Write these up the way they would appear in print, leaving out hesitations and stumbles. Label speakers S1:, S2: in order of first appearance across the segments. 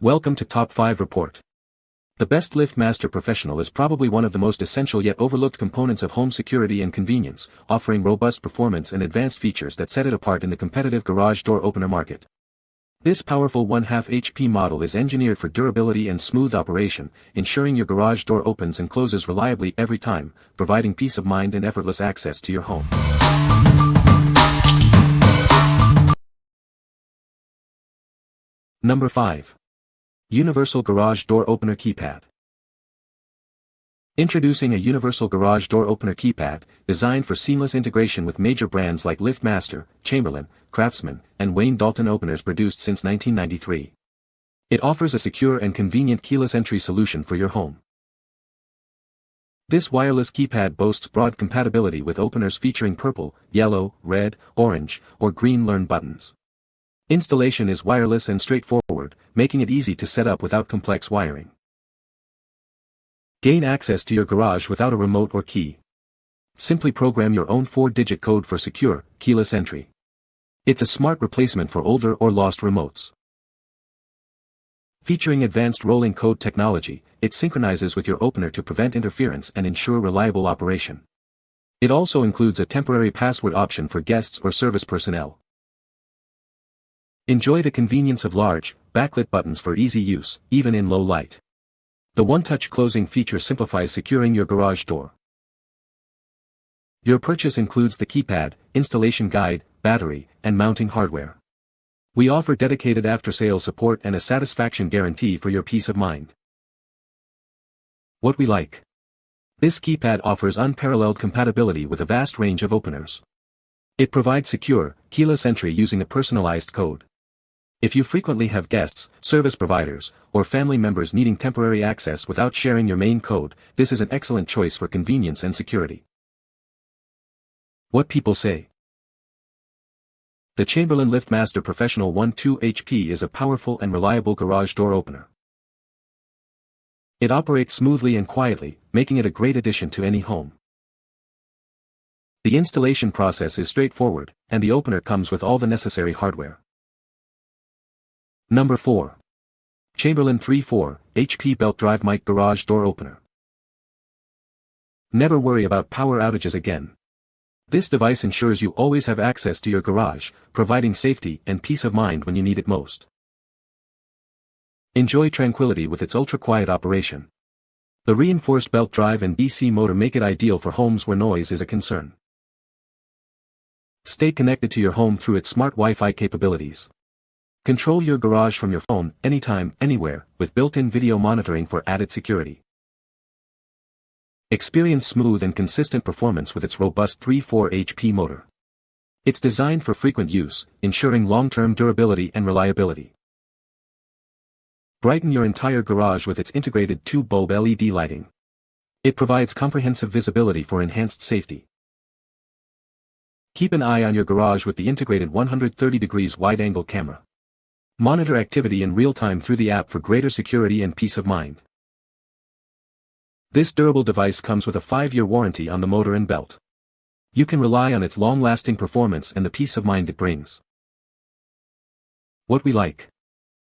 S1: Welcome to Top 5 Report. The best Liftmaster Professional is probably one of the most essential yet overlooked components of home security and convenience, offering robust performance and advanced features that set it apart in the competitive garage door opener market. This powerful 1/2 HP model is engineered for durability and smooth operation, ensuring your garage door opens and closes reliably every time, providing peace of mind and effortless access to your home. Number 5. Universal Garage Door Opener Keypad. Introducing a universal garage door opener keypad, designed for seamless integration with major brands like Liftmaster, Chamberlain, Craftsman, and Wayne Dalton openers produced since 1993. It offers a secure and convenient keyless entry solution for your home. This wireless keypad boasts broad compatibility with openers featuring purple, yellow, red, orange, or green learn buttons. Installation is wireless and straightforward, making it easy to set up without complex wiring. Gain access to your garage without a remote or key. Simply program your own 4-digit code for secure, keyless entry. It's a smart replacement for older or lost remotes. Featuring advanced rolling code technology, it synchronizes with your opener to prevent interference and ensure reliable operation. It also includes a temporary password option for guests or service personnel. Enjoy the convenience of large, backlit buttons for easy use, even in low light. The one-touch closing feature simplifies securing your garage door. Your purchase includes the keypad, installation guide, battery, and mounting hardware. We offer dedicated after-sale support and a satisfaction guarantee for your peace of mind. What we like. This keypad offers unparalleled compatibility with a vast range of openers. It provides secure, keyless entry using a personalized code. If you frequently have guests, service providers, or family members needing temporary access without sharing your main code, this is an excellent choice for convenience and security. What people say. The Chamberlain Liftmaster Professional 1/2 HP is a powerful and reliable garage door opener. It operates smoothly and quietly, making it a great addition to any home. The installation process is straightforward, and the opener comes with all the necessary hardware. Number 4. Chamberlain 3/4 HP Belt Drive Mic Garage Door Opener. Never worry about power outages again. This device ensures you always have access to your garage, providing safety and peace of mind when you need it most. Enjoy tranquility with its ultra-quiet operation. The reinforced belt drive and DC motor make it ideal for homes where noise is a concern. Stay connected to your home through its smart Wi-Fi capabilities. Control your garage from your phone, anytime, anywhere, with built-in video monitoring for added security. Experience smooth and consistent performance with its robust 3/4 HP motor. It's designed for frequent use, ensuring long-term durability and reliability. Brighten your entire garage with its integrated tube-bulb LED lighting. It provides comprehensive visibility for enhanced safety. Keep an eye on your garage with the integrated 130 degrees wide-angle camera. Monitor activity in real time through the app for greater security and peace of mind. This durable device comes with a 5-year warranty on the motor and belt. You can rely on its long-lasting performance and the peace of mind it brings. What we like.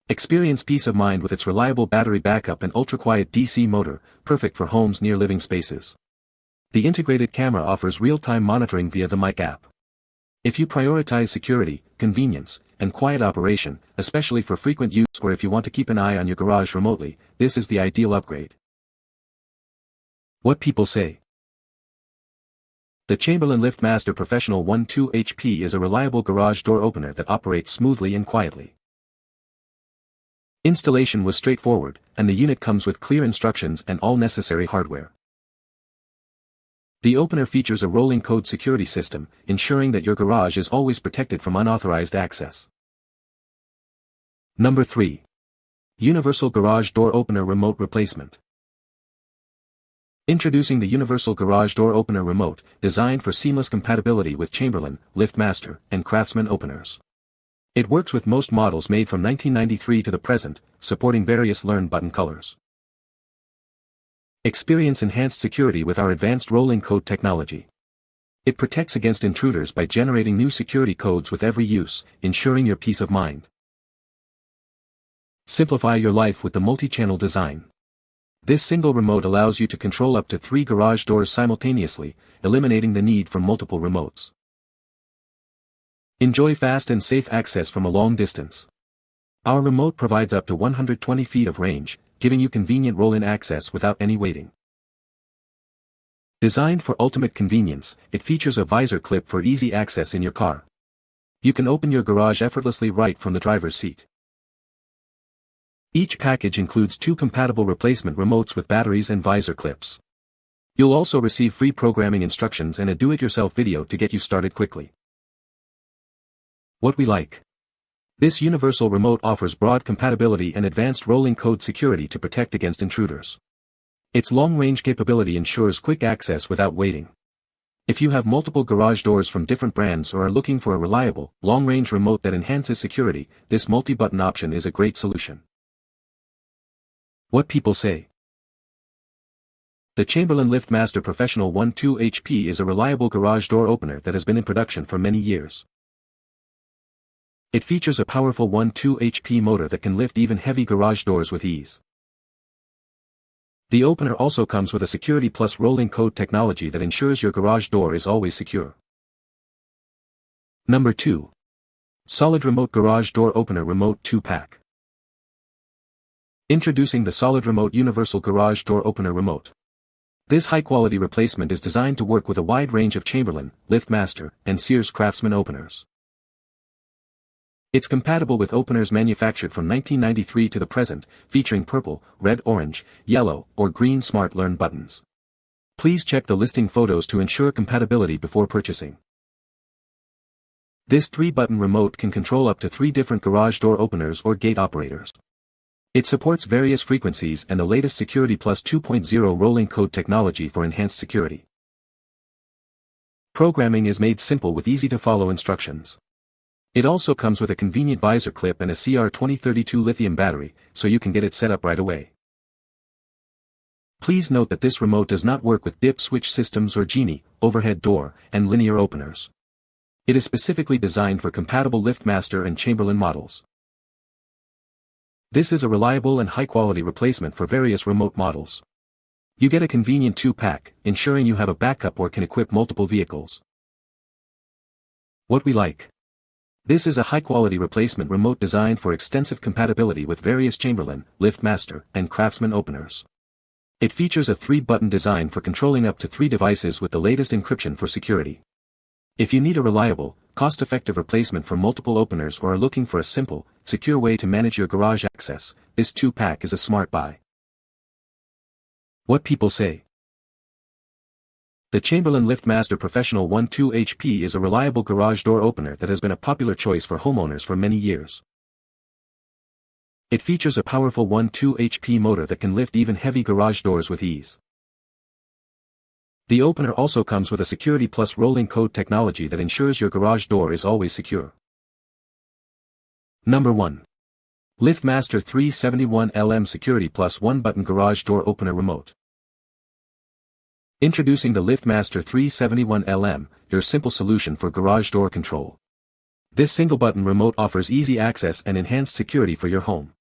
S1: Experience peace of mind with its reliable battery backup and ultra-quiet DC motor, perfect for homes near living spaces. The integrated camera offers real-time monitoring via the mic app. If you prioritize security, convenience, and quiet operation, especially for frequent use or if you want to keep an eye on your garage remotely, this is the ideal upgrade. What people say. The Chamberlain Liftmaster Professional 1/2 HP is a reliable garage door opener that operates smoothly and quietly. Installation was straightforward, and the unit comes with clear instructions and all necessary hardware. The opener features a rolling code security system, ensuring that your garage is always protected from unauthorized access. Number 3. Universal Garage Door Opener Remote Replacement. Introducing the Universal Garage Door Opener Remote, designed for seamless compatibility with Chamberlain, Liftmaster, and Craftsman openers. It works with most models made from 1993 to the present, supporting various learn button colors. Experience enhanced security with our advanced rolling code technology. It protects against intruders by generating new security codes with every use, ensuring your peace of mind. Simplify your life with the multi-channel design. This single remote allows you to control up to 3 garage doors simultaneously, eliminating the need for multiple remotes. Enjoy fast and safe access from a long distance. Our remote provides up to 120 feet of range, giving you convenient roll-in access without any waiting. Designed for ultimate convenience, it features a visor clip for easy access in your car. You can open your garage effortlessly right from the driver's seat. Each package includes 2 compatible replacement remotes with batteries and visor clips. You'll also receive free programming instructions and a do-it-yourself video to get you started quickly. What we like. This universal remote offers broad compatibility and advanced rolling code security to protect against intruders. Its long-range capability ensures quick access without waiting. If you have multiple garage doors from different brands or are looking for a reliable, long-range remote that enhances security, this multi-button option is a great solution. What people say. The Chamberlain Liftmaster Professional 12 HP is a reliable garage door opener that has been in production for many years. It features a powerful 12 HP motor that can lift even heavy garage doors with ease. The opener also comes with a Security Plus rolling code technology that ensures your garage door is always secure. Number 2. Solidremote Garage Door Opener Remote 2-Pack. Introducing the Solidremote Universal Garage Door Opener Remote. This high-quality replacement is designed to work with a wide range of Chamberlain, Liftmaster, and Sears Craftsman openers. It's compatible with openers manufactured from 1993 to the present, featuring purple, red, orange, yellow, or green Smart Learn buttons. Please check the listing photos to ensure compatibility before purchasing. This 3-button remote can control up to 3 different garage door openers or gate operators. It supports various frequencies and the latest Security Plus 2.0 rolling code technology for enhanced security. Programming is made simple with easy-to-follow instructions. It also comes with a convenient visor clip and a CR2032 lithium battery, so you can get it set up right away. Please note that this remote does not work with dip switch systems or Genie, overhead door, and linear openers. It is specifically designed for compatible Liftmaster and Chamberlain models. This is a reliable and high-quality replacement for various remote models. You get a convenient 2-pack, ensuring you have a backup or can equip multiple vehicles. What we like. This is a high-quality replacement remote designed for extensive compatibility with various Chamberlain, Liftmaster, and Craftsman openers. It features a 3-button design for controlling up to 3 devices with the latest encryption for security. If you need a reliable, cost-effective replacement for multiple openers or are looking for a simple, secure way to manage your garage access, this 2-pack is a smart buy. What people say. The Chamberlain Liftmaster Professional 12 HP is a reliable garage door opener that has been a popular choice for homeowners for many years. It features a powerful 12 HP motor that can lift even heavy garage doors with ease. The opener also comes with a Security Plus rolling code technology that ensures your garage door is always secure. Number 1. Liftmaster 371LM Security Plus 1-button Garage Door Opener Remote. Introducing the Liftmaster 371LM, your simple solution for garage door control. This single-button remote offers easy access and enhanced security for your home.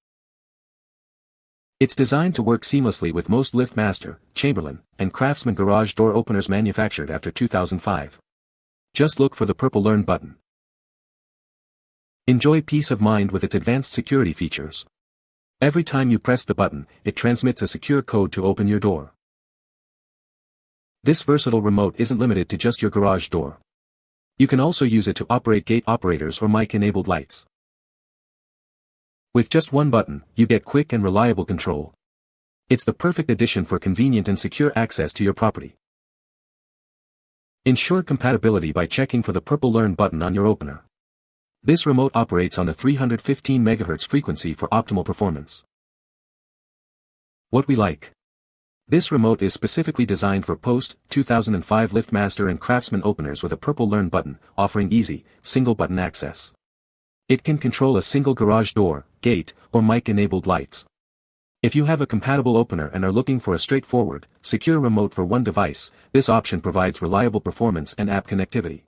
S1: It's designed to work seamlessly with most Liftmaster, Chamberlain, and Craftsman garage door openers manufactured after 2005. Just look for the purple Learn button. Enjoy peace of mind with its advanced security features. Every time you press the button, it transmits a secure code to open your door. This versatile remote isn't limited to just your garage door. You can also use it to operate gate operators or mic-enabled lights. With just one button, you get quick and reliable control. It's the perfect addition for convenient and secure access to your property. Ensure compatibility by checking for the purple Learn button on your opener. This remote operates on the 315 MHz frequency for optimal performance. What we like. This remote is specifically designed for post-2005 Liftmaster and Craftsman openers with a purple Learn button, offering easy, single-button access. It can control a single garage door, gate, or mic-enabled lights. If you have a compatible opener and are looking for a straightforward, secure remote for one device, this option provides reliable performance and app connectivity.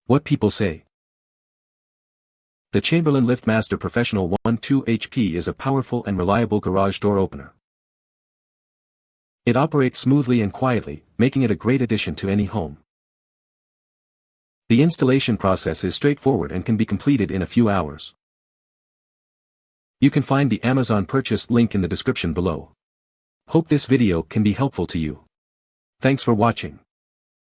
S1: What people say. The Chamberlain Liftmaster Professional 12 HP is a powerful and reliable garage door opener. It operates smoothly and quietly, making it a great addition to any home. The installation process is straightforward and can be completed in a few hours. You can find the Amazon purchase link in the description below. Hope this video can be helpful to you. Thanks for watching.